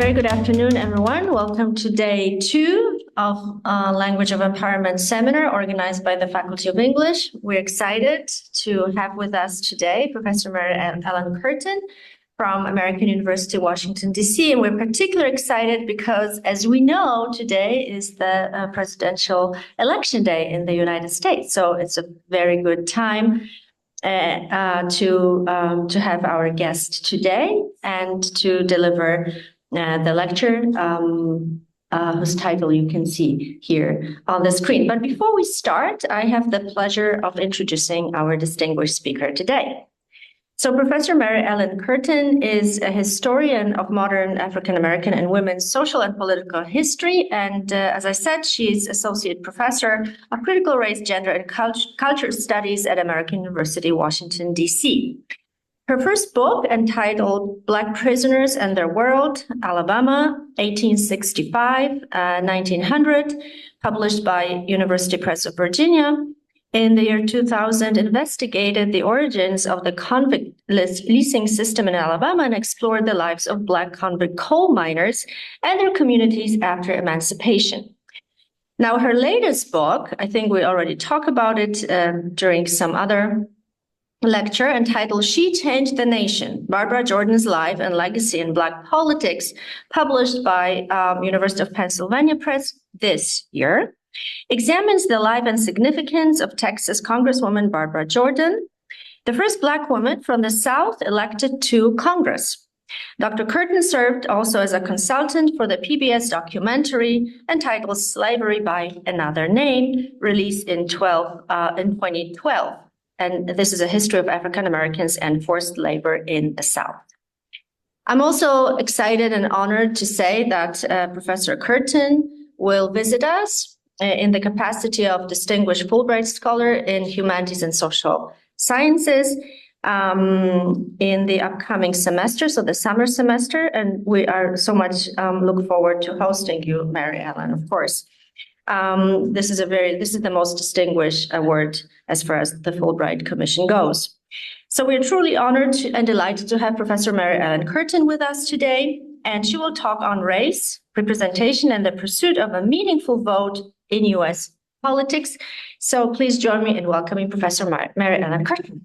Very good afternoon, everyone. Welcome to day 2 of Language of Empowerment seminar organized by the Faculty of English. We're excited to have with us today Professor Mary Ellen Curtin from American University, Washington, D.C. And we're particularly excited because, as we know, today is the presidential election day in the United States. So it's a very good time to have our guest today and to deliver the lecture, whose title you can see here on the screen. But before we start, I have the pleasure of introducing our distinguished speaker today. So Professor Mary Ellen Curtin is a historian of modern African American and women's social and political history. And as I said, she's associate professor of critical race, gender, and culture studies at American University, Washington, D.C. Her first book, entitled Black Prisoners and Their World, Alabama, 1865-1900, published by University Press of Virginia, in the year 2000, investigated the origins of the convict leasing system in Alabama and explored the lives of Black convict coal miners and their communities after emancipation. Now, her latest book, I think we already talked about it during some other lecture, entitled She Changed the Nation, Barbara Jordan's Life and Legacy in Black Politics, published by University of Pennsylvania Press this year, examines the life and significance of Texas Congresswoman Barbara Jordan, the first Black woman from the South elected to Congress. Dr. Curtin served also as a consultant for the PBS documentary entitled Slavery by Another Name, released in 2012. And this is a history of African Americans and forced labor in the South. I'm also excited and honored to say that Professor Curtin will visit us in the capacity of Distinguished Fulbright Scholar in Humanities and Social Sciences in the upcoming semester, so the summer semester. And we are so much look forward to hosting you, Mary Ellen, of course. This is the most distinguished award as far as the Fulbright Commission goes. So we're truly honored and delighted to have Professor Mary Ellen Curtin with us today, and she will talk on race, representation, and the pursuit of a meaningful vote in U.S. politics. So please join me in welcoming Professor Mary Ellen Curtin.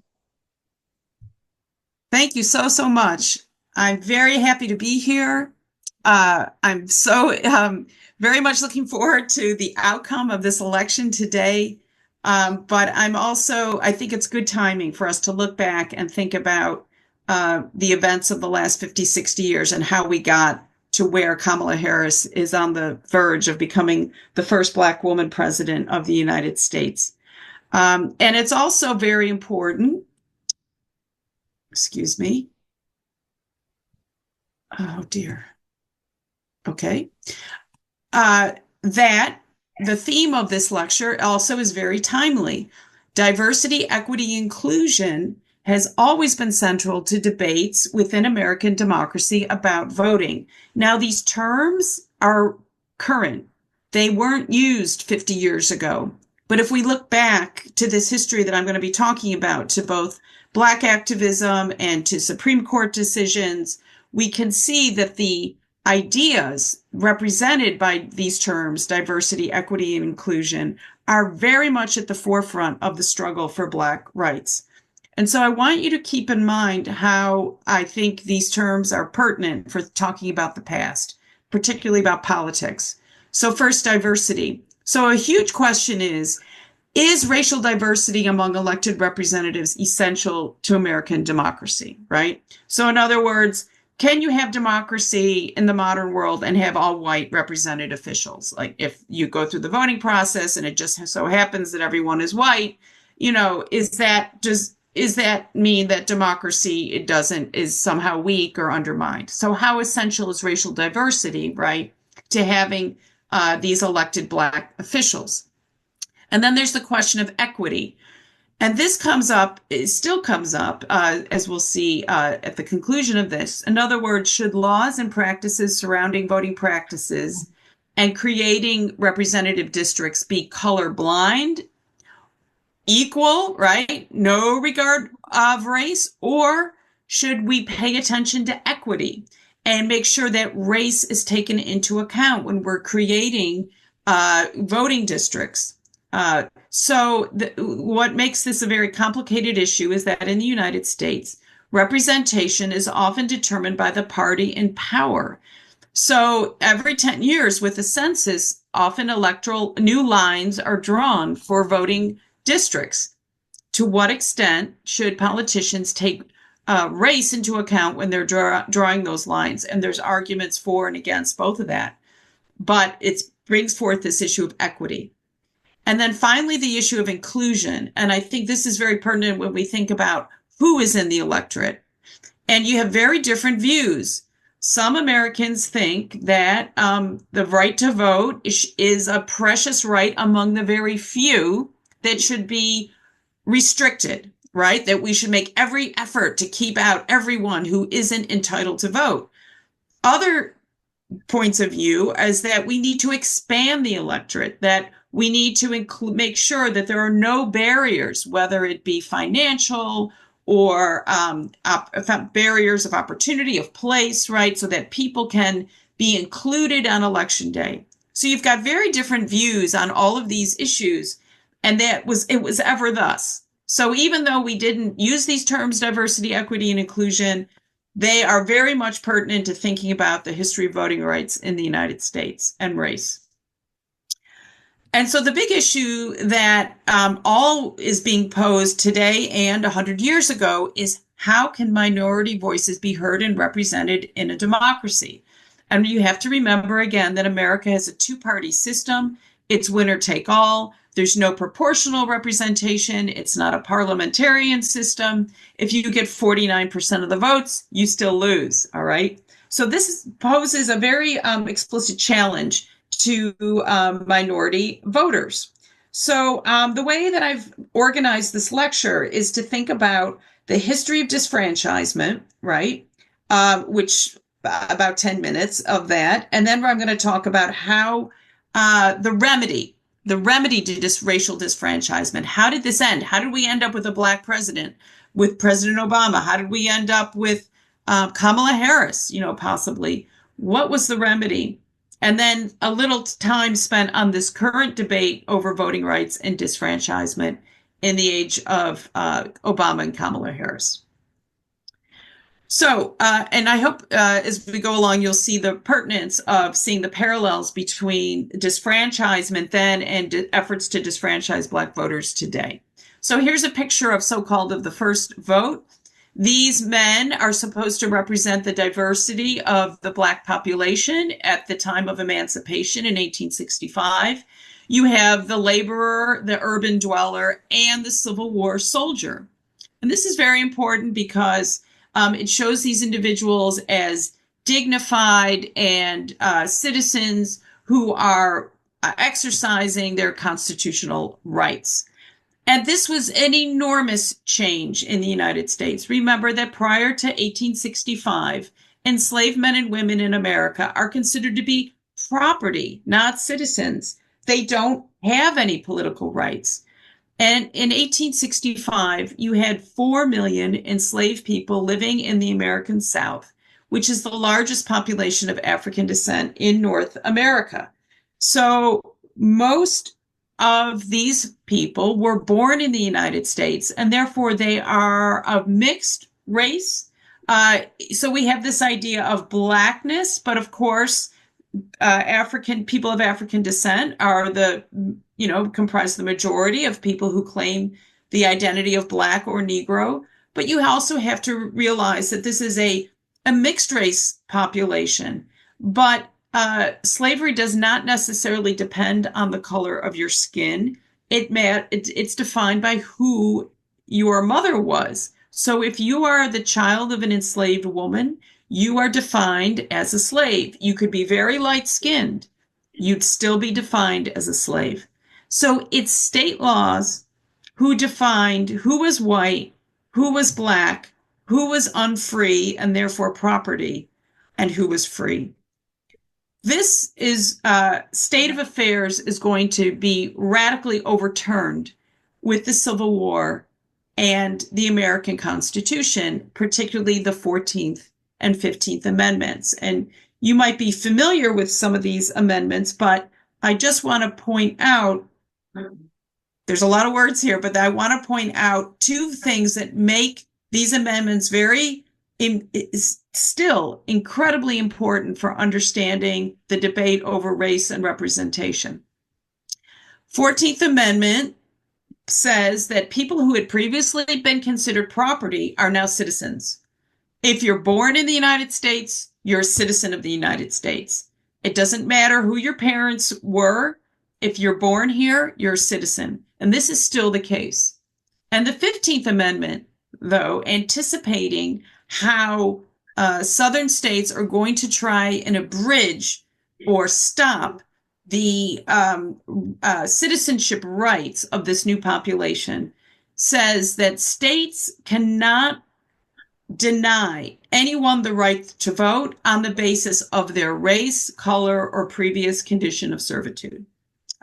Thank you so much. I'm very happy to be here. I'm so very much looking forward to the outcome of this election today. But I think it's good timing for us to look back and think about the events of the last 50, 60 years and how we got to where Kamala Harris is on the verge of becoming the first Black woman president of the United States. And it's also very important, excuse me. Oh dear. Okay. That the theme of this lecture also is very timely. Diversity, equity, inclusion has always been central to debates within American democracy about voting. Now, these terms are current. They weren't used 50 years ago. But if we look back to this history that I'm going to be talking about, to both Black activism and to Supreme Court decisions, we can see that the ideas represented by these terms, diversity, equity, and inclusion, are very much at the forefront of the struggle for Black rights. And so I want you to keep in mind how I think these terms are pertinent for talking about the past, particularly about politics. So first, diversity. So a huge question is racial diversity among elected representatives essential to American democracy, right? So in other words, can you have democracy in the modern world and have all white represented officials? Like if you go through the voting process and it just so happens that everyone is white, does that mean that democracy is somehow weak or undermined? So how essential is racial diversity, right, to having these elected Black officials? And then there's the question of equity. And this still comes up, as we'll see at the conclusion of this. In other words, should laws and practices surrounding voting practices and creating representative districts be colorblind, equal, right? No regard of race, or should we pay attention to equity? and make sure that race is taken into account when we're creating voting districts. What makes this a very complicated issue is that in the United States, representation is often determined by the party in power. So every 10 years with the census, often electoral new lines are drawn for voting districts. To what extent should politicians take race into account when they're drawing those lines? And there's arguments for and against both of that. But it brings forth this issue of equity. And then finally, the issue of inclusion. And I think this is very pertinent when we think about who is in the electorate. And you have very different views. Some Americans think that the right to vote is a precious right among the very few that should be restricted, right? That we should make every effort to keep out everyone who isn't entitled to vote. Other points of view is that we need to expand the electorate, that we need to make sure that there are no barriers, whether it be financial or barriers of opportunity, of place, right? So that people can be included on election day. So you've got very different views on all of these issues. And it was ever thus. So even though we didn't use these terms, diversity, equity, and inclusion, they are very much pertinent to thinking about the history of voting rights in the United States and race. And so the big issue that all is being posed today and 100 years ago is how can minority voices be heard and represented in a democracy? And you have to remember again that America has a two-party system. It's winner take all. There's no proportional representation. It's not a parliamentarian system. If you get 49% of the votes, you still lose, all right? So this poses a very explicit challenge to minority voters. So the way that I've organized this lecture is to think about the history of disfranchisement, right? Which about 10 minutes of that. And then I'm going to talk about how the remedy to racial disfranchisement. How did this end? How did we end up with a Black president, with President Obama? How did we end up with Kamala Harris, possibly? What was the remedy? And then a little time spent on this current debate over voting rights and disfranchisement in the age of Obama and Kamala Harris. So, and I hope as we go along, you'll see the pertinence of seeing the parallels between disfranchisement then and efforts to disfranchise Black voters today. So here's a picture of so-called of the first vote. These men are supposed to represent the diversity of the Black population at the time of emancipation in 1865. You have the laborer, the urban dweller, and the Civil War soldier. And this is very important because it shows these individuals as dignified and citizens who are exercising their constitutional rights. And this was an enormous change in the United States. Remember that prior to 1865, enslaved men and women in America are considered to be property, not citizens. They don't have any political rights. And in 1865, you had 4 million enslaved people living in the American South, which is the largest population of African descent in North America. So most of these people were born in the United States, and therefore they are of mixed race. So we have this idea of Blackness, but of course, people of African descent are comprise the majority of people who claim the identity of Black or Negro. But you also have to realize that this is a mixed race population. But slavery does not necessarily depend on the color of your skin. It's defined by who your mother was. So if you are the child of an enslaved woman, you are defined as a slave. You could be very light-skinned. You'd still be defined as a slave. So it's state laws who defined who was white, who was Black, who was unfree and therefore property, and who was free. This state of affairs is going to be radically overturned with the Civil War and the American Constitution, particularly the 14th and 15th Amendments. And you might be familiar with some of these amendments, but I just want to point out, there's a lot of words here, but I want to point out two things that make these amendments still incredibly important for understanding the debate over race and representation. 14th Amendment says that people who had previously been considered property are now citizens. If you're born in the United States, you're a citizen of the United States. It doesn't matter who your parents were. If you're born here, you're a citizen. And this is still the case. And the 15th Amendment, though, anticipating how Southern states are going to try and abridge or stop the citizenship rights of this new population, says that states cannot deny anyone the right to vote on the basis of their race, color, or previous condition of servitude.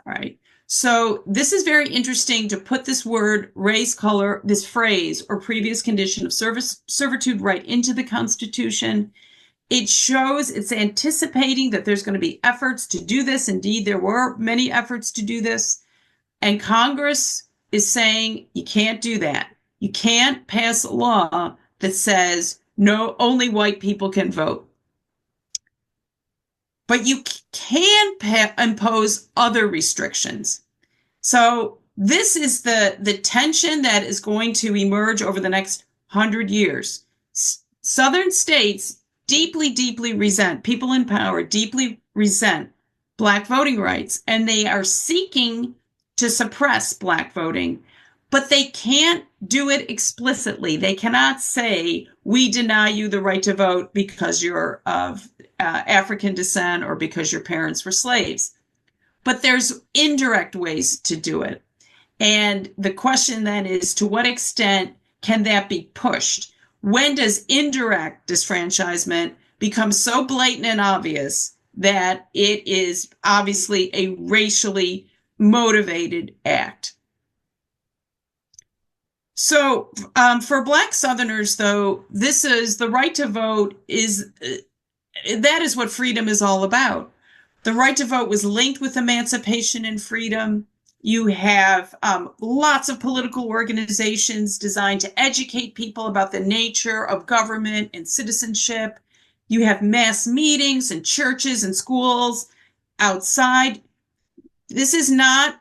All right. So this is very interesting to put this word, race, color, this phrase, or previous condition of servitude right into the Constitution. It shows it's anticipating that there's going to be efforts to do this. Indeed, there were many efforts to do this. And Congress is saying you can't do that. You can't pass a law that says no, only white people can vote. But you can impose other restrictions. So this is the tension that is going to emerge over the next 100 years. Southern states deeply, deeply resent, people in power deeply resent Black voting rights, and they are seeking to suppress Black voting, but they can't do it explicitly. They cannot say, we deny you the right to vote because you're of African descent or because your parents were slaves. But there's indirect ways to do it. And the question then is, to what extent can that be pushed? When does indirect disfranchisement become so blatant and obvious that it is obviously a racially motivated act? So for Black Southerners, though, this is the right to vote that is what freedom is all about. The right to vote was linked with emancipation and freedom. You have lots of political organizations designed to educate people about the nature of government and citizenship. You have mass meetings and churches and schools outside. This is not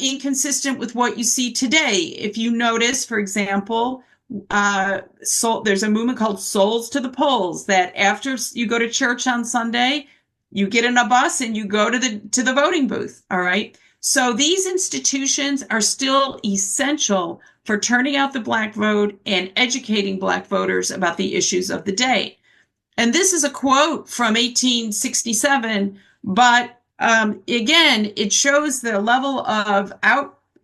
inconsistent with what you see today. If you notice, for example, there's a movement called Souls to the Polls, that after you go to church on Sunday, you get in a bus and you go to the voting booth. All right. So these institutions are still essential for turning out the Black vote and educating Black voters about the issues of the day. And this is a quote from 1867, but again, it shows the level of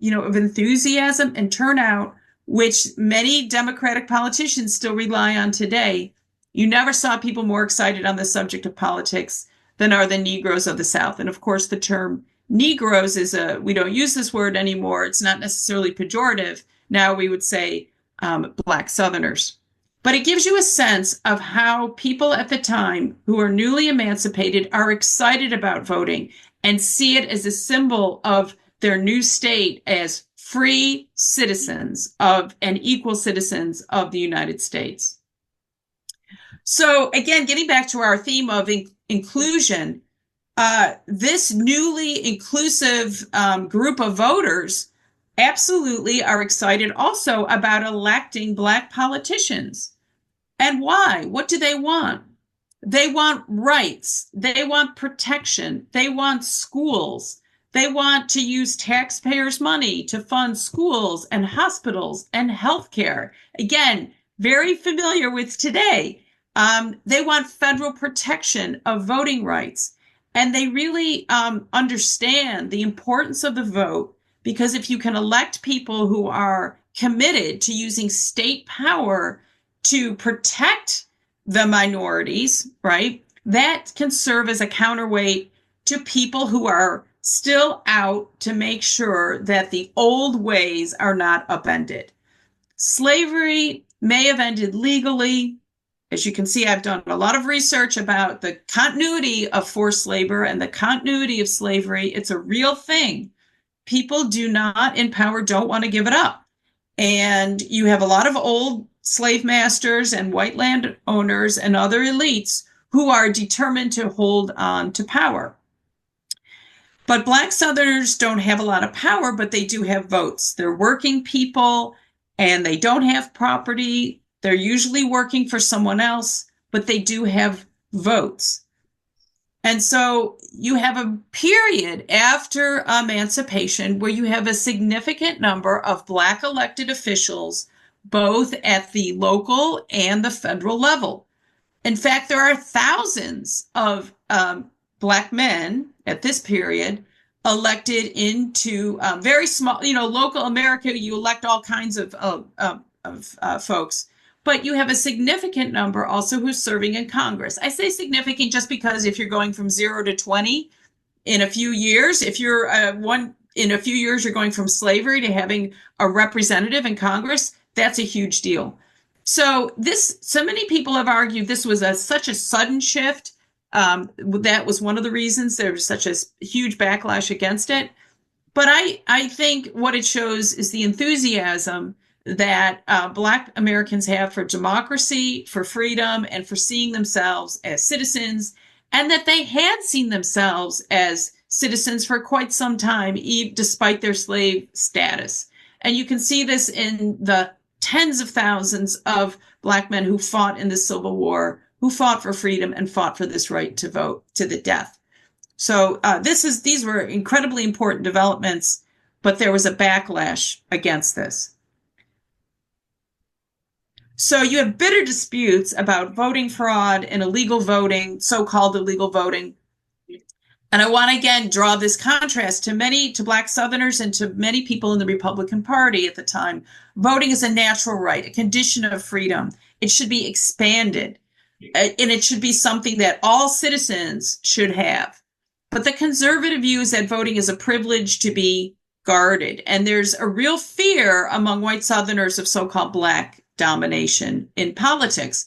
enthusiasm and turnout, which many Democratic politicians still rely on today. You never saw people more excited on the subject of politics than are the Negroes of the South. And of course, the term Negroes we don't use this word anymore. It's not necessarily pejorative. Now we would say Black Southerners. But it gives you a sense of how people at the time who are newly emancipated are excited about voting and see it as a symbol of their new state as free citizens and equal citizens of the United States. So again, getting back to our theme of inclusion, this newly inclusive group of voters absolutely are excited also about electing Black politicians. And why? What do they want? They want rights. They want protection. They want schools. They want to use taxpayers' money to fund schools and hospitals and healthcare. Again, very familiar with today. They want federal protection of voting rights. And they really understand the importance of the vote, because if you can elect people who are committed to using state power to protect the minorities, right, that can serve as a counterweight to people who are still out to make sure that the old ways are not upended. Slavery may have ended legally, as you can see, I've done a lot of research about the continuity of forced labor and the continuity of slavery. It's a real thing. People in power don't want to give it up. And you have a lot of old slave masters and white landowners and other elites who are determined to hold on to power. But Black Southerners don't have a lot of power, but they do have votes. They're working people and they don't have property. They're usually working for someone else, but they do have votes. And so you have a period after emancipation where you have a significant number of Black elected officials, both at the local and the federal level. In fact, there are thousands of Black men at this period elected into very small, local America. You elect all kinds of folks, but you have a significant number also who's serving in Congress. I say significant just because if you're going from 0 to 20 in a few years, if you're in a few years, you're going from slavery to having a representative in Congress, that's a huge deal. So many people have argued this was such a sudden shift. That was one of the reasons there was such a huge backlash against it. But I think what it shows is the enthusiasm that Black Americans have for democracy, for freedom, and for seeing themselves as citizens, and that they had seen themselves as citizens for quite some time, despite their slave status. And you can see this in the tens of thousands of Black men who fought in the Civil War, who fought for freedom and fought for this right to vote to the death. So these were incredibly important developments, but there was a backlash against this. So you have bitter disputes about voting fraud and illegal voting, so-called illegal voting. And I want to again draw this contrast to Black Southerners and to many people in the Republican Party at the time. Voting is a natural right, a condition of freedom. It should be expanded, and it should be something that all citizens should have. But the conservative view is that voting is a privilege to be guarded. And there's a real fear among white Southerners of so-called Black domination in politics.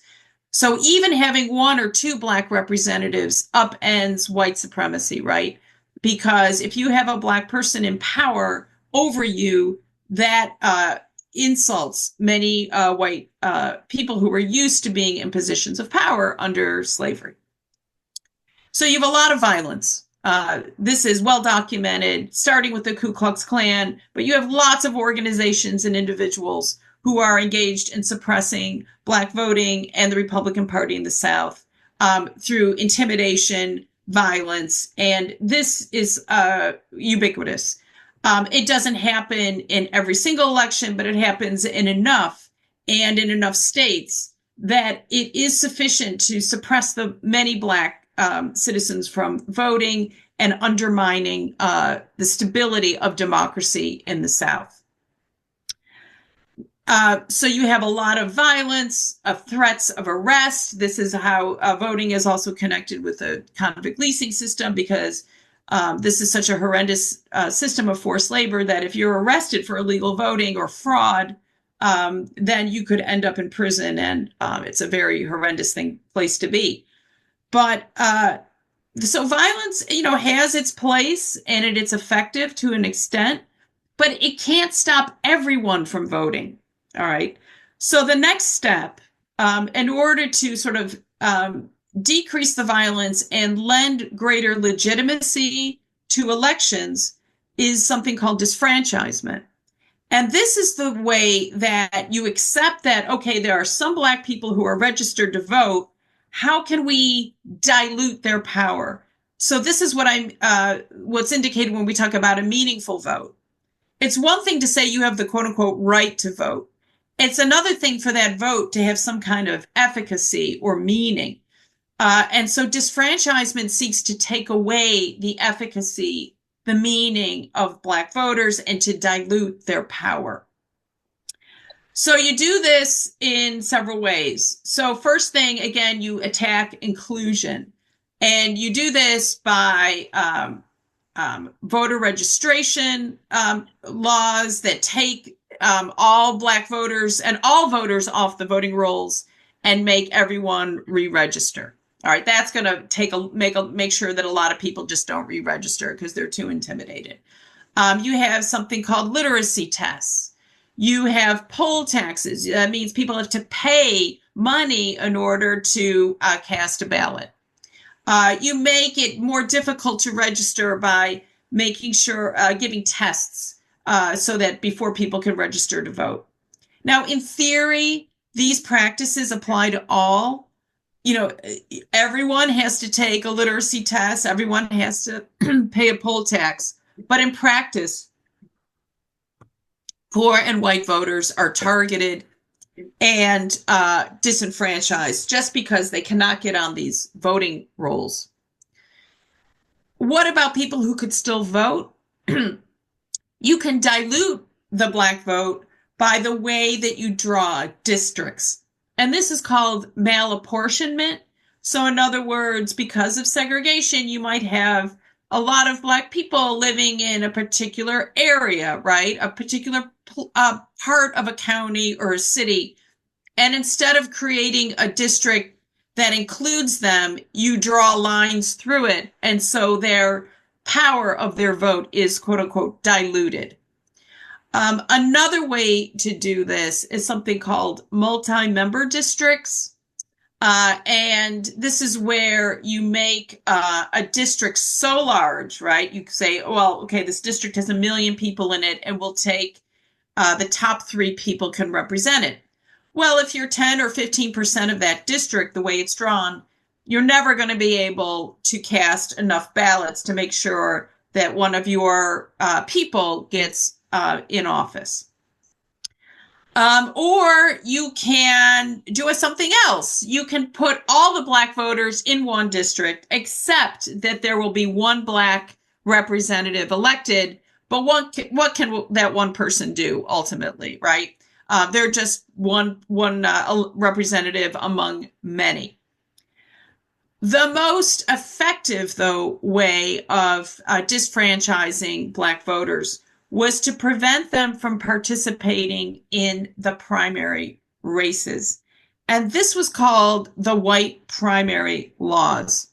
So even having one or two Black representatives upends white supremacy, right? Because if you have a Black person in power over you, that insults many white people who were used to being in positions of power under slavery. So you have a lot of violence. This is well documented, starting with the Ku Klux Klan, but you have lots of organizations and individuals who are engaged in suppressing Black voting and the Republican Party in the South through intimidation, violence, and this is ubiquitous. It doesn't happen in every single election, but it happens in enough states that it is sufficient to suppress the many Black citizens from voting and undermining the stability of democracy in the South. So you have a lot of violence, threats of arrest. This is how voting is also connected with the convict leasing system, because this is such a horrendous system of forced labor that if you're arrested for illegal voting or fraud, then you could end up in prison, and it's a very horrendous place to be. But so violence, has its place and it's effective to an extent, but it can't stop everyone from voting. All right. So the next step, in order to sort of decrease the violence and lend greater legitimacy to elections, is something called disfranchisement. And this is the way that you accept that, okay, there are some Black people who are registered to vote. How can we dilute their power? So this is what's indicated when we talk about a meaningful vote. It's one thing to say you have the quote unquote right to vote. It's another thing for that vote to have some kind of efficacy or meaning. And so disfranchisement seeks to take away the efficacy, the meaning of Black voters, and to dilute their power. So you do this in several ways. So first thing, again, you attack inclusion. And you do this by voter registration laws that take all Black voters and all voters off the voting rolls and make everyone re-register. All right, that's going to make sure that a lot of people just don't re-register because they're too intimidated. You have something called literacy tests. You have poll taxes. That means people have to pay money in order to cast a ballot. You make it more difficult to register by making sure, giving tests so that before people can register to vote. Now, in theory, these practices apply to all. Everyone has to take a literacy test. Everyone has to pay a poll tax. But in practice, poor and white voters are targeted and disenfranchised just because they cannot get on these voting rolls. What about people who could still vote? You can dilute the Black vote by the way that you draw districts. And this is called malapportionment. So in other words, because of segregation, you might have a lot of Black people living in a particular area, right? A particular part of a county or a city. And instead of creating a district that includes them, you draw lines through it. And so their power of their vote is, quote unquote, diluted. Another way to do this is something called multi-member districts. And this is where you make a district so large, right? You say, well, okay, this district has 1 million people in it, and we'll take the top 3 people can represent it. Well, if you're 10 or 15% of that district, the way it's drawn, you're never going to be able to cast enough ballots to make sure that one of your people gets in office. Or you can do something else. You can put all the Black voters in one district, except that there will be one Black representative elected. But what can that one person do ultimately, right? They're just one representative among many. The most effective, though, way of disfranchising Black voters was to prevent them from participating in the primary races. And this was called the white primary laws.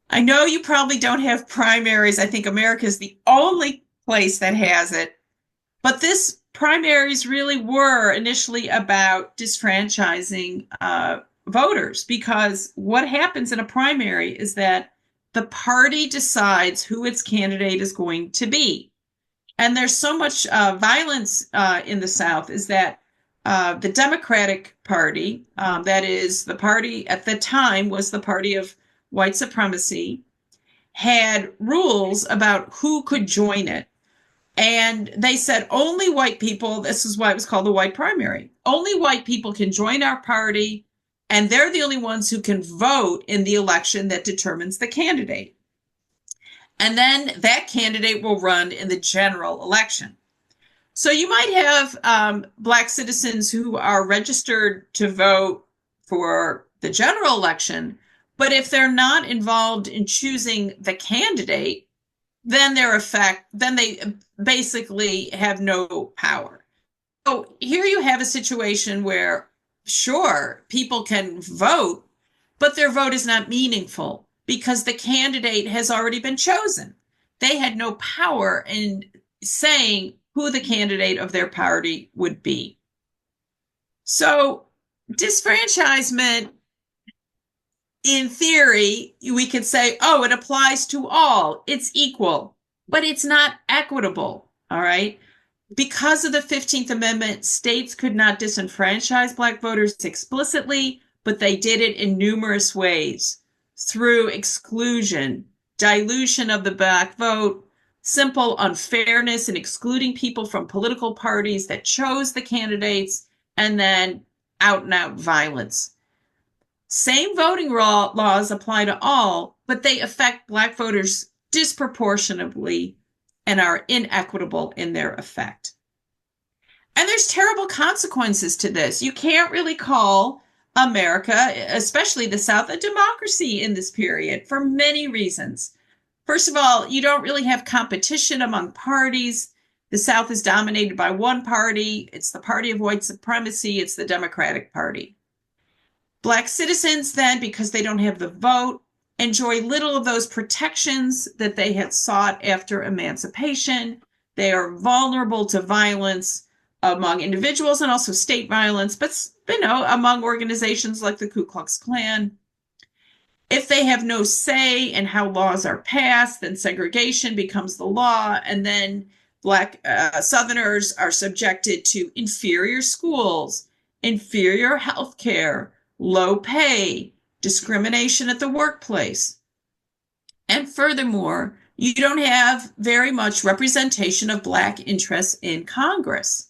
I know you probably don't have primaries. I think America is the only place that has it. But this primaries really were initially about disfranchising voters, because what happens in a primary is that the party decides who its candidate is going to be. And there's so much violence in the South is that the Democratic Party, that is the party at the time was the party of white supremacy, had rules about who could join it. And they said only white people, this is why it was called the white primary, only white people can join our party, and they're the only ones who can vote in the election that determines the candidate. And then that candidate will run in the general election. So you might have Black citizens who are registered to vote for the general election, but if they're not involved in choosing the candidate, then they basically have no power. So here you have a situation where, sure, people can vote, but their vote is not meaningful because the candidate has already been chosen. They had no power in saying who the candidate of their party would be. So disfranchisement, in theory, we could say, oh, it applies to all. It's equal, but it's not equitable, all right? Because of the 15th Amendment, states could not disenfranchise Black voters explicitly, but they did it in numerous ways through exclusion, dilution of the Black vote, simple unfairness in excluding people from political parties that chose the candidates, and then out and out violence. Same voting laws apply to all, but they affect Black voters disproportionately and are inequitable in their effect. And there's terrible consequences to this. You can't really call America, especially the South, a democracy in this period for many reasons. First of all, you don't really have competition among parties. The South is dominated by one party. It's the party of white supremacy. It's the Democratic Party. Black citizens then, because they don't have the vote, enjoy little of those protections that they had sought after emancipation. They are vulnerable to violence among individuals and also state violence, but among organizations like the Ku Klux Klan. If they have no say in how laws are passed, then segregation becomes the law, and then Black Southerners are subjected to inferior schools, inferior health care, low pay, discrimination at the workplace. And furthermore, you don't have very much representation of Black interests in Congress.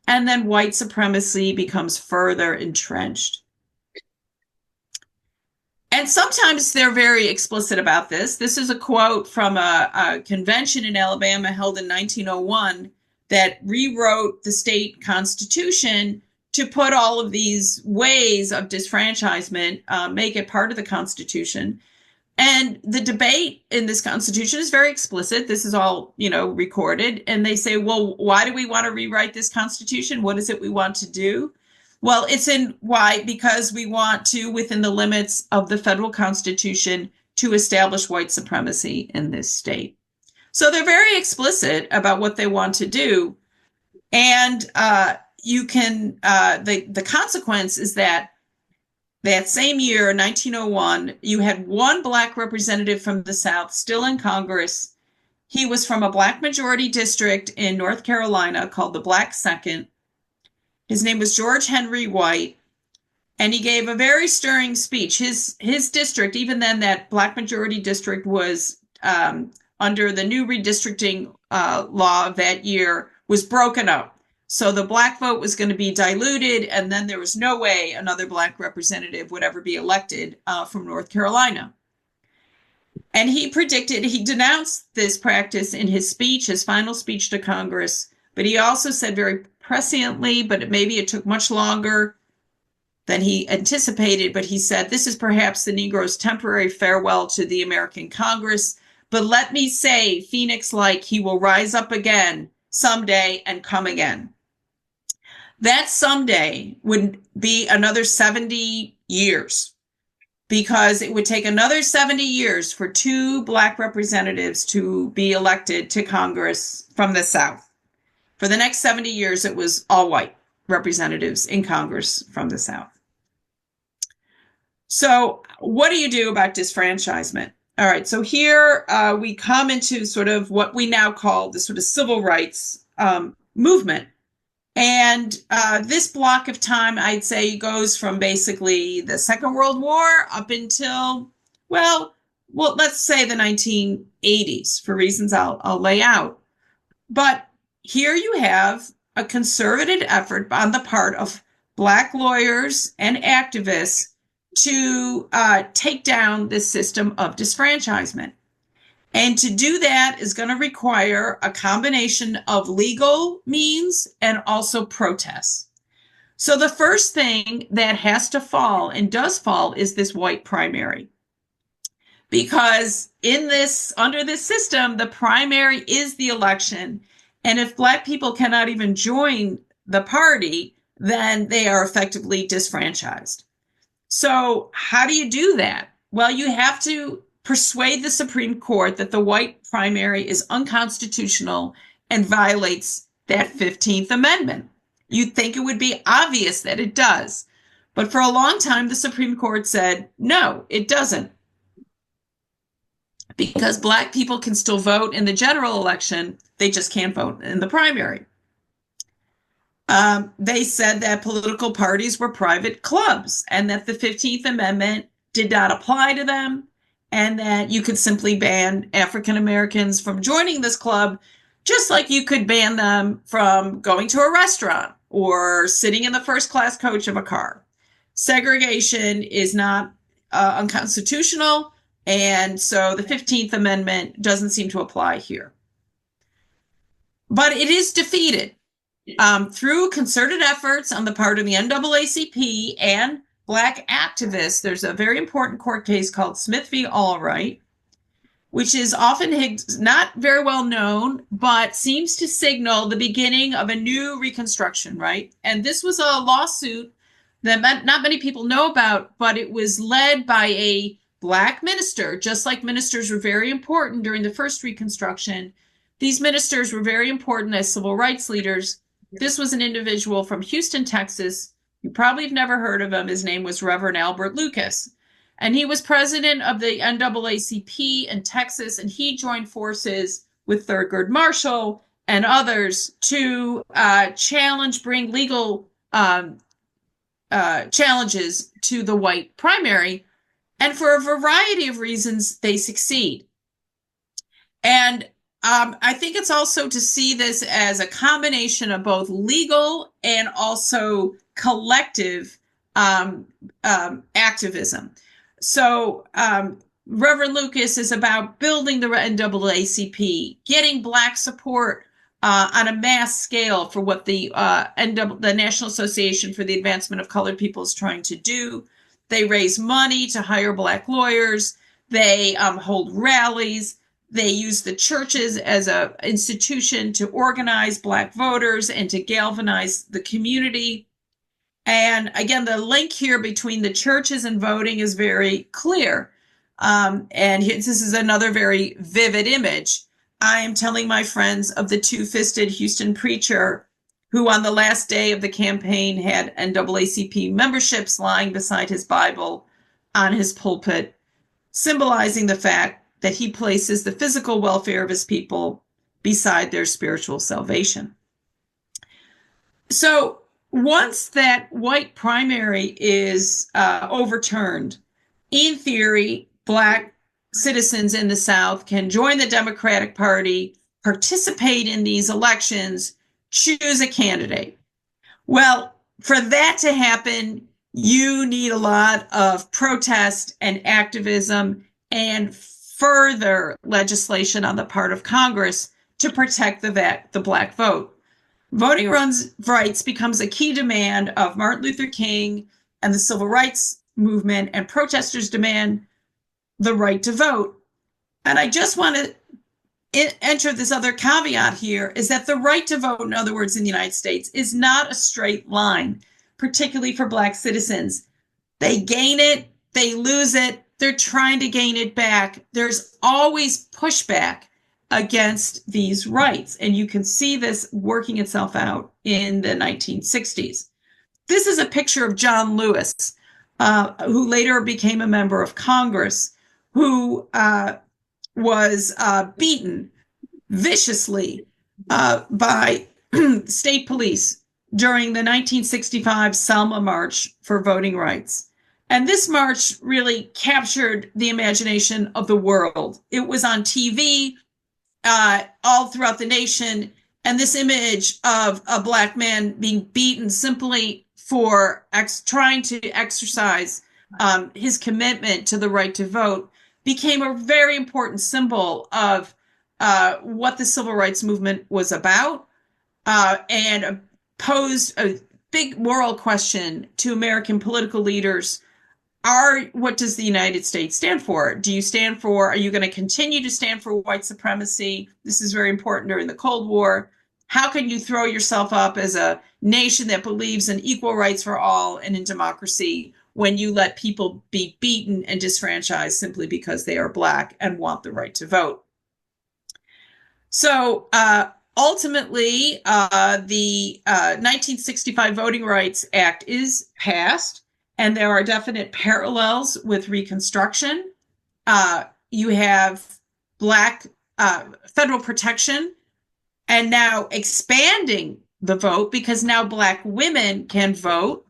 And then white supremacy becomes further entrenched. And sometimes they're very explicit about this. This is a quote from a convention in Alabama held in 1901 that rewrote the state constitution to put all of these ways of disfranchisement, make it part of the Constitution. And the debate in this Constitution is very explicit. This is all, recorded. And they say, well, why do we want to rewrite this Constitution? What is it we want to do? Well, because we want to, within the limits of the federal Constitution, to establish white supremacy in this state. So they're very explicit about what they want to do. And the consequence is that same year, 1901, you had one Black representative from the South still in Congress. He was from a Black majority district in North Carolina called the Black Second. His name was George Henry White, and he gave a very stirring speech. His district, even then that Black majority district was under the new redistricting law of that year, was broken up. So the Black vote was going to be diluted, and then there was no way another Black representative would ever be elected from North Carolina. And he denounced this practice in his speech, his final speech to Congress, but he also said very presciently, but maybe it took much longer than he anticipated, but he said, this is perhaps the Negro's temporary farewell to the American Congress, but let me say, Phoenix-like, he will rise up again someday and come again. That someday would be another 70 years, because it would take another 70 years for two Black representatives to be elected to Congress from the South. For the next 70 years, it was all white representatives in Congress from the South. So what do you do about disfranchisement? All right, so here we come into sort of what we now call the sort of civil rights movement. And this block of time, I'd say, goes from basically the Second World War up until, let's say the 1980s, for reasons I'll lay out. But here you have a conservative effort on the part of Black lawyers and activists to take down this system of disfranchisement. And to do that is going to require a combination of legal means and also protests. So the first thing that has to fall and does fall is this white primary. Because under this system, the primary is the election. And if Black people cannot even join the party, then they are effectively disfranchised. So how do you do that? Well, you have to persuade the Supreme Court that the white primary is unconstitutional and violates that 15th Amendment. You'd think it would be obvious that it does. But for a long time, the Supreme Court said, no, it doesn't. Because Black people can still vote in the general election, they just can't vote in the primary. They said that political parties were private clubs and that the 15th Amendment did not apply to them, and that you could simply ban African Americans from joining this club, just like you could ban them from going to a restaurant or sitting in the first class coach of a car. Segregation is not unconstitutional, and so the 15th Amendment doesn't seem to apply here. But it is defeated through concerted efforts on the part of the NAACP and Black activists. There's a very important court case called Smith v. Allwright, which is often not very well known, but seems to signal the beginning of a new Reconstruction, right? And this was a lawsuit that not many people know about, but it was led by a Black minister. Just like ministers were very important during the first Reconstruction, these ministers were very important as civil rights leaders. This was an individual from Houston, Texas. You probably have never heard of him. His name was Reverend Albert Lucas. And he was president of the NAACP in Texas, and he joined forces with Thurgood Marshall and others to bring legal challenges to the white primary. And for a variety of reasons, they succeed. And I think it's also to see this as a combination of both legal and also collective activism. So Reverend Lucas is about building the NAACP, getting Black support on a mass scale for what the National Association for the Advancement of Colored People is trying to do. They raise money to hire Black lawyers. They hold rallies. They use the churches as an institution to organize Black voters and to galvanize the community. And again, the link here between the churches and voting is very clear. And this is another very vivid image. I am telling my friends of the two-fisted Houston preacher who on the last day of the campaign had NAACP memberships lying beside his Bible on his pulpit, symbolizing the fact that he places the physical welfare of his people beside their spiritual salvation. So once that white primary is overturned, in theory, Black citizens in the South can join the Democratic Party, participate in these elections, choose a candidate. Well, for that to happen, you need a lot of protest and activism and further legislation on the part of Congress to protect the Black vote. Voting rights becomes a key demand of Martin Luther King and the civil rights movement, and protesters demand the right to vote. And I just want to enter this other caveat here, is that the right to vote, in other words, in the United States, is not a straight line, particularly for Black citizens. They gain it, they lose it, they're trying to gain it back. There's always pushback against these rights. And you can see this working itself out in the 1960s. This is a picture of John Lewis, who later became a member of Congress, who was beaten viciously by state police during the 1965 Selma March for voting rights. And this march really captured the imagination of the world. It was on TV all throughout the nation. And this image of a Black man being beaten simply for trying to exercise his commitment to the right to vote became a very important symbol of what the civil rights movement was about, and posed a big moral question to American political leaders. What does the United States stand for? Are you going to continue to stand for white supremacy? This is very important during the Cold War. How can you throw yourself up as a nation that believes in equal rights for all and in democracy when you let people be beaten and disfranchised simply because they are Black and want the right to vote? So ultimately, the 1965 Voting Rights Act is passed, and there are definite parallels with Reconstruction. You have Black federal protection, and now expanding the vote because now Black women can vote.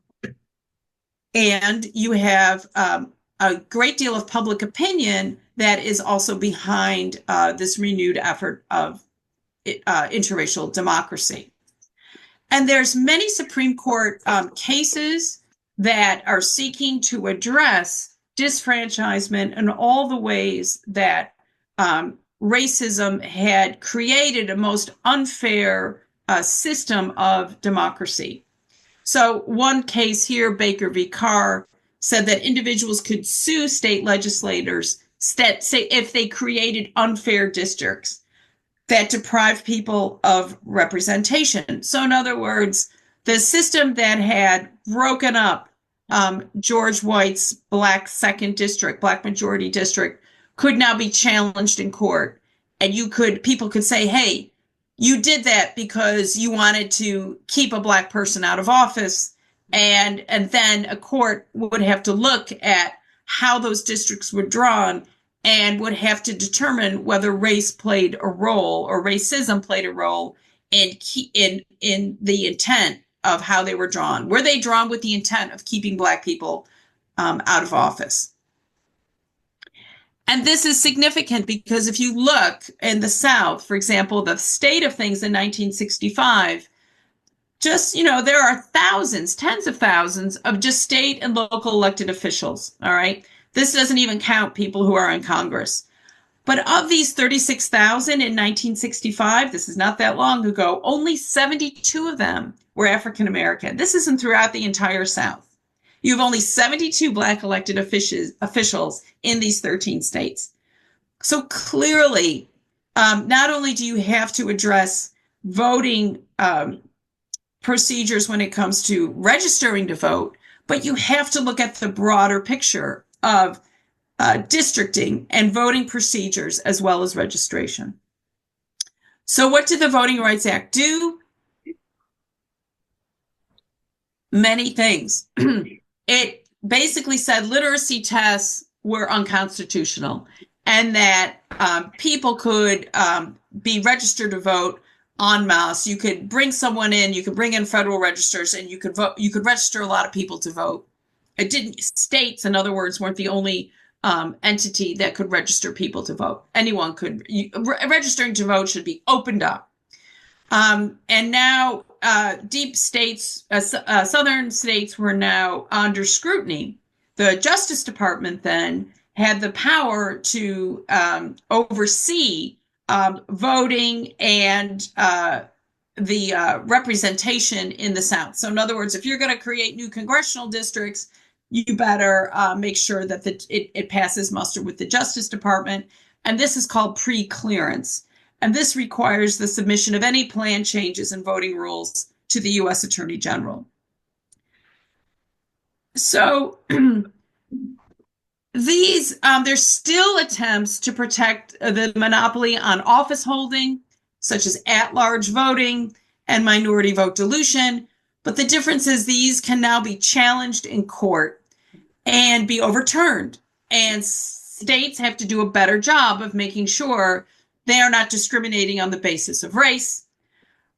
And you have a great deal of public opinion that is also behind this renewed effort of interracial democracy. And there's many Supreme Court cases that are seeking to address disfranchisement and all the ways that racism had created a most unfair system of democracy. So one case here, Baker v. Carr, said that individuals could sue state legislators if they created unfair districts that deprive people of representation. So in other words, the system that had broken up George White's Black Second District, Black Majority District, could now be challenged in court. And people could say, hey, you did that because you wanted to keep a Black person out of office. And then a court would have to look at how those districts were drawn and would have to determine whether race played a role or racism played a role in the intent of how they were drawn. Were they drawn with the intent of keeping Black people out of office? And this is significant because if you look in the South, for example, the state of things in 1965, there are thousands, tens of thousands of just state and local elected officials, all right? This doesn't even count people who are in Congress. But of these 36,000 in 1965, this is not that long ago, only 72 of them were African American. This isn't throughout the entire South. You have only 72 Black elected officials in these 13 states. So clearly, not only do you have to address voting procedures when it comes to registering to vote, but you have to look at the broader picture of districting and voting procedures as well as registration. So what did the Voting Rights Act do? Many things. It basically said literacy tests were unconstitutional and that people could be registered to vote en masse. You could bring someone in, you could bring in federal registers, and you could vote. You could register a lot of people to vote. States, in other words, weren't the only entity that could register people to vote. Anyone could. Registering to vote should be opened up. And now deep states, southern states were now under scrutiny. The Justice Department then had the power to oversee voting and the representation in the South. So in other words, if you're going to create new congressional districts, you better make sure that it passes muster with the Justice Department. And this is called pre-clearance. And this requires the submission of any plan changes in voting rules to the U.S. Attorney General. So there's still attempts to protect the monopoly on office holding, such as at-large voting and minority vote dilution. But the difference is these can now be challenged in court and be overturned. And states have to do a better job of making sure they are not discriminating on the basis of race.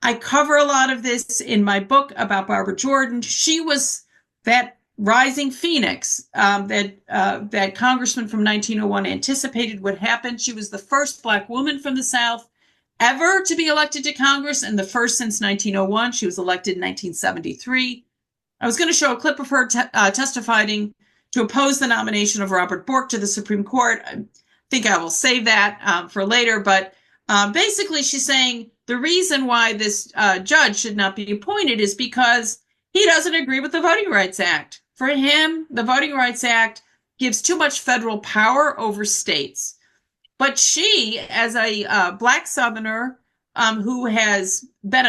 I cover a lot of this in my book about Barbara Jordan. She was that rising phoenix that congressman from 1901 anticipated would happen. She was the first Black woman from the South ever to be elected to Congress, and the first since 1901. She was elected in 1973. I was going to show a clip of her testifying to oppose the nomination of Robert Bork to the Supreme Court. I think I will save that for later, but basically she's saying the reason why this judge should not be appointed is because he doesn't agree with the Voting Rights Act. For him, the Voting Rights Act gives too much federal power over states. But she, as a Black Southerner who has been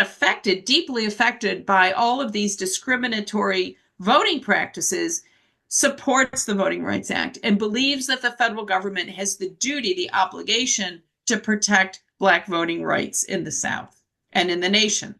deeply affected by all of these discriminatory voting practices, supports the Voting Rights Act and believes that the federal government has the duty, the obligation to protect Black voting rights in the South and in the nation.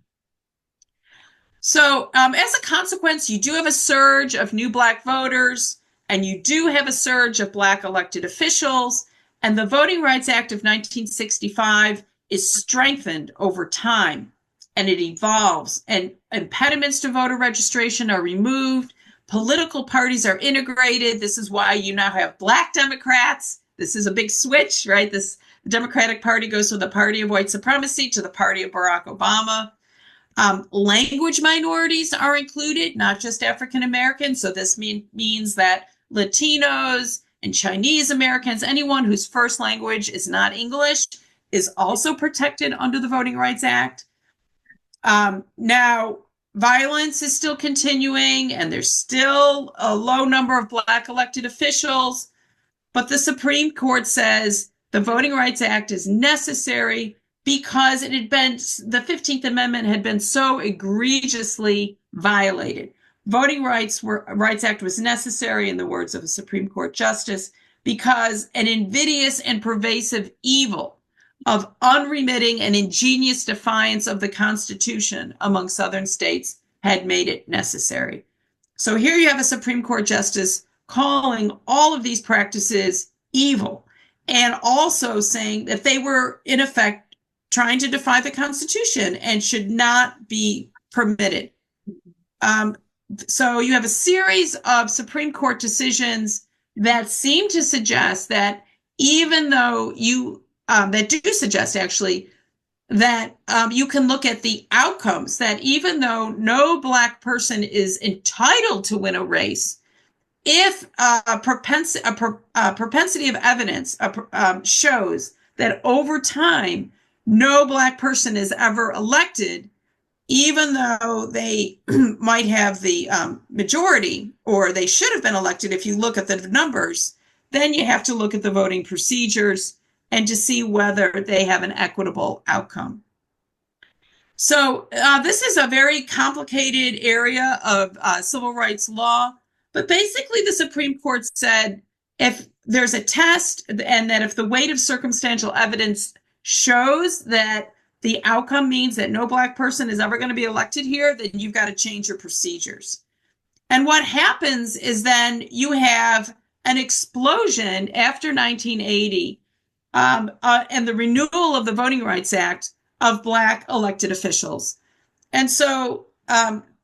So as a consequence, you do have a surge of new Black voters, and you do have a surge of Black elected officials, and the Voting Rights Act of 1965 is strengthened over time, and it evolves, and impediments to voter registration are removed. Political parties are integrated. This is why you now have Black Democrats. This is a big switch, right? The Democratic Party goes from the party of white supremacy to the party of Barack Obama. Language minorities are included, not just African Americans. So this means that Latinos and Chinese Americans, anyone whose first language is not English, is also protected under the Voting Rights Act. Now, violence is still continuing, and there's still a low number of Black elected officials. But the Supreme Court says the Voting Rights Act is necessary because the 15th Amendment had been so egregiously violated. Voting Rights Act was necessary, in the words of a Supreme Court justice, because an invidious and pervasive evil of unremitting and ingenious defiance of the Constitution among Southern states had made it necessary. So here you have a Supreme Court justice calling all of these practices evil, and also saying that they were, in effect, trying to defy the Constitution and should not be permitted. So you have a series of Supreme Court decisions that seem to suggest that even though that do suggest actually that you can look at the outcomes, that even though no Black person is entitled to win a race, if a propensity of evidence shows that over time no Black person is ever elected, even though they might have the majority, or they should have been elected if you look at the numbers, then you have to look at the voting procedures and to see whether they have an equitable outcome. So this is a very complicated area of civil rights law, but basically the Supreme Court said if there's a test, and that if the weight of circumstantial evidence shows that the outcome means that no Black person is ever going to be elected here, then you've got to change your procedures. And what happens is then you have an explosion after 1980 and the renewal of the Voting Rights Act of Black elected officials. And so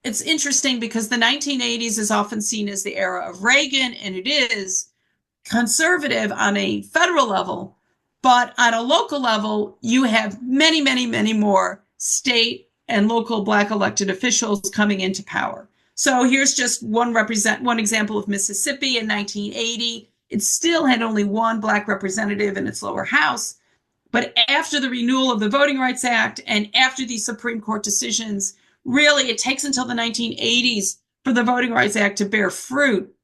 it's interesting because the 1980s is often seen as the era of Reagan, and it is conservative on a federal level. But on a local level, you have many, many, many more state and local Black elected officials coming into power. So here's just one example of Mississippi in 1980. It still had only one Black representative in its lower house. But after the renewal of the Voting Rights Act and after these Supreme Court decisions, really it takes until the 1980s for the Voting Rights Act to bear fruit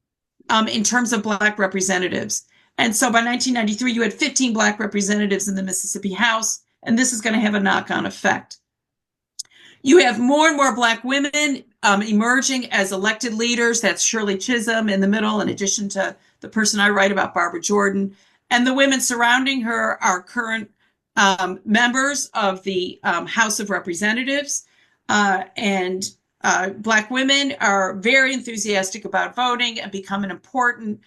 in terms of Black representatives. And so by 1993, you had 15 Black representatives in the Mississippi House, and this is going to have a knock-on effect. You have more and more Black women emerging as elected leaders. That's Shirley Chisholm in the middle, in addition to the person I write about, Barbara Jordan. And the women surrounding her are current members of the House of Representatives. And Black women are very enthusiastic about voting and become an important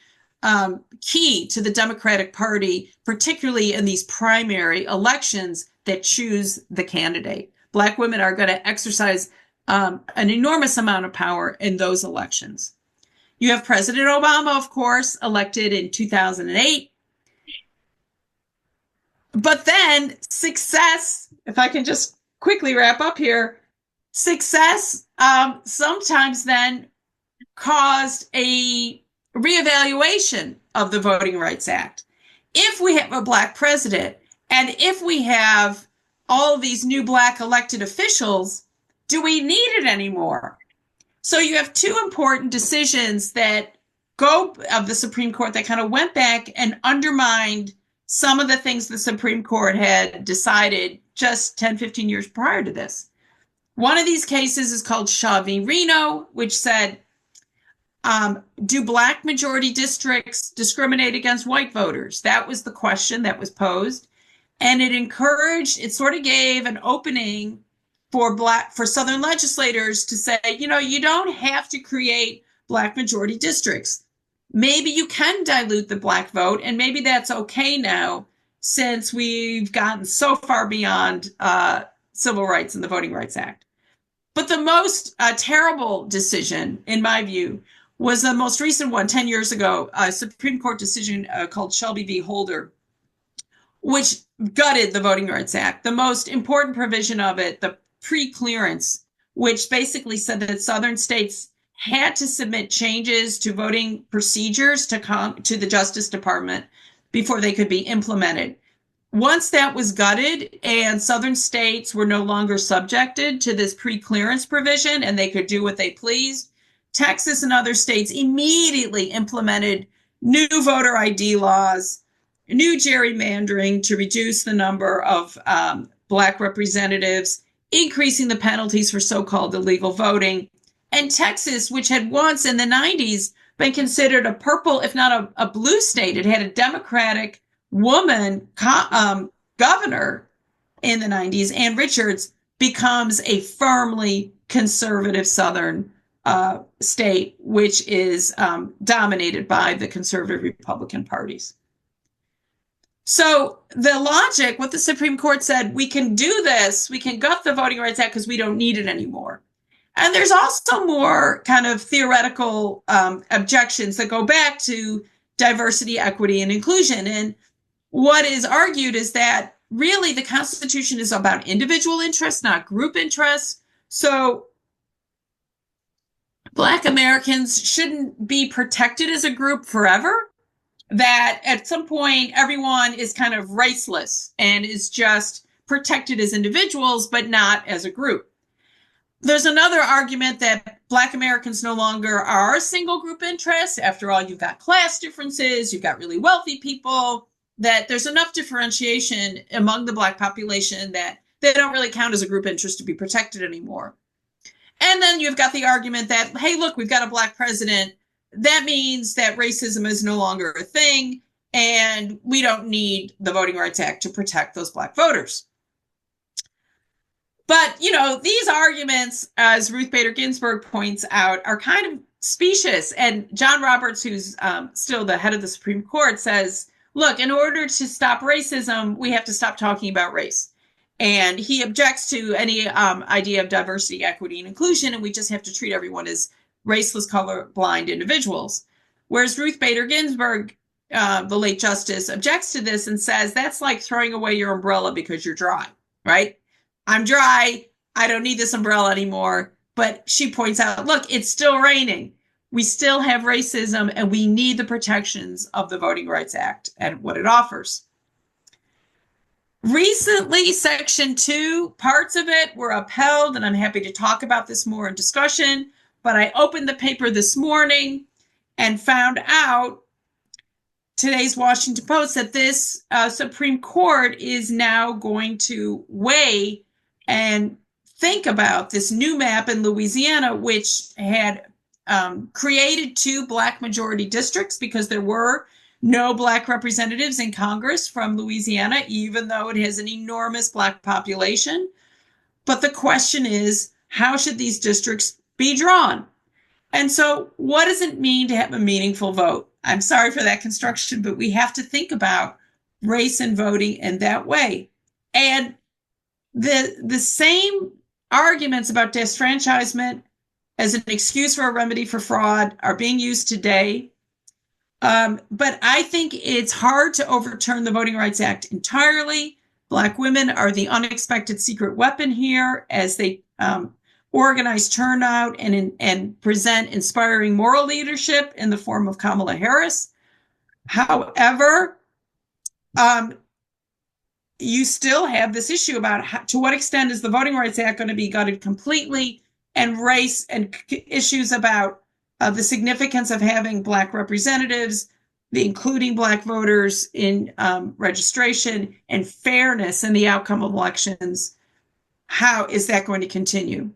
key to the Democratic Party, particularly in these primary elections that choose the candidate. Black women are going to exercise an enormous amount of power in those elections. You have President Obama, of course, elected in 2008. But then success, if I can just quickly wrap up here, success sometimes then caused a reevaluation of the Voting Rights Act. If we have a Black president, and if we have all of these new Black elected officials, do we need it anymore? So you have two important decisions that of the Supreme Court that kind of went back and undermined some of the things the Supreme Court had decided just 10, 15 years prior to this. One of these cases is called Shaw v. Reno, which said, do Black majority districts discriminate against white voters? That was the question that was posed. And it sort of gave an opening for Southern legislators to say, you don't have to create Black majority districts. Maybe you can dilute the Black vote, and maybe that's okay now since we've gotten so far beyond civil rights and the Voting Rights Act. But the most terrible decision, in my view, was the most recent one 10 years ago, a Supreme Court decision called Shelby v. Holder, which gutted the Voting Rights Act. The most important provision of it, the pre-clearance, which basically said that Southern states had to submit changes to voting procedures to the Justice Department before they could be implemented. Once that was gutted and Southern states were no longer subjected to this pre-clearance provision and they could do what they pleased, Texas and other states immediately implemented new voter ID laws, new gerrymandering to reduce the number of Black representatives, increasing the penalties for so-called illegal voting, And Texas, which had once in the 90s been considered a purple, if not a blue state, it had a Democratic woman governor in the 90s, Ann Richards, becomes a firmly conservative Southern state, which is dominated by the conservative Republican parties. So the logic, what the Supreme Court said, we can do this, we can gut the Voting Rights Act because we don't need it anymore. And there's also more kind of theoretical objections that go back to diversity, equity, and inclusion. And what is argued is that really the Constitution is about individual interests, not group interests. So Black Americans shouldn't be protected as a group forever, that at some point everyone is kind of raceless and is just protected as individuals, but not as a group. There's another argument that Black Americans no longer are a single group interest. After all, you've got class differences, you've got really wealthy people, that there's enough differentiation among the Black population that they don't really count as a group interest to be protected anymore. And then you've got the argument that, hey, look, we've got a Black president. That means that racism is no longer a thing, and we don't need the Voting Rights Act to protect those Black voters. But, you know, these arguments, as Ruth Bader Ginsburg points out, are kind of specious. And John Roberts, who's still the head of the Supreme Court, says, look, in order to stop racism, we have to stop talking about race. And he objects to any idea of diversity, equity, and inclusion, and we just have to treat everyone as raceless, colorblind individuals. Whereas Ruth Bader Ginsburg, the late justice, objects to this and says that's like throwing away your umbrella because you're dry, right? I'm dry. I don't need this umbrella anymore. But she points out, look, it's still raining. We still have racism, and we need the protections of the Voting Rights Act and what it offers. Recently, Section 2, parts of it were upheld, and I'm happy to talk about this more in discussion. But I opened the paper this morning and found out, today's Washington Post, that this Supreme Court is now going to weigh and think about this new map in Louisiana, which had created 2 Black majority districts because there were no Black representatives in Congress from Louisiana, even though it has an enormous Black population. But the question is, how should these districts be drawn? And so what does it mean to have a meaningful vote? I'm sorry for that construction, but we have to think about race and voting in that way. And the same arguments about disfranchisement as an excuse for a remedy for fraud are being used today. But I think it's hard to overturn the Voting Rights Act entirely. Black women are the unexpected secret weapon here as they organize turnout and present inspiring moral leadership in the form of Kamala Harris. However, you still have this issue about to what extent is the Voting Rights Act going to be gutted completely, and race and issues about the significance of having Black representatives, including Black voters in registration, and fairness in the outcome of elections. How is that going to continue?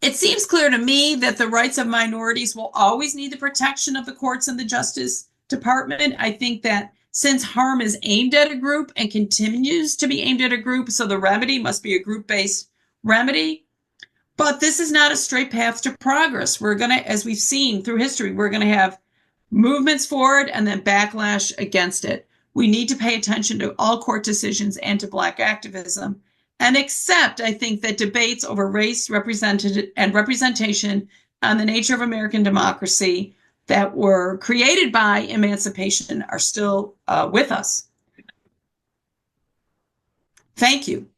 It seems clear to me that the rights of minorities will always need the protection of the courts and the Justice Department. I think that since harm is aimed at a group and continues to be aimed at a group, so the remedy must be a group-based remedy. But this is not a straight path to progress. We're going to, as we've seen through history, we're going to have movements forward and then backlash against it. We need to pay attention to all court decisions and to Black activism, and accept, I think, that debates over race and representation on the nature of American democracy that were created by emancipation are still with us. Thank you.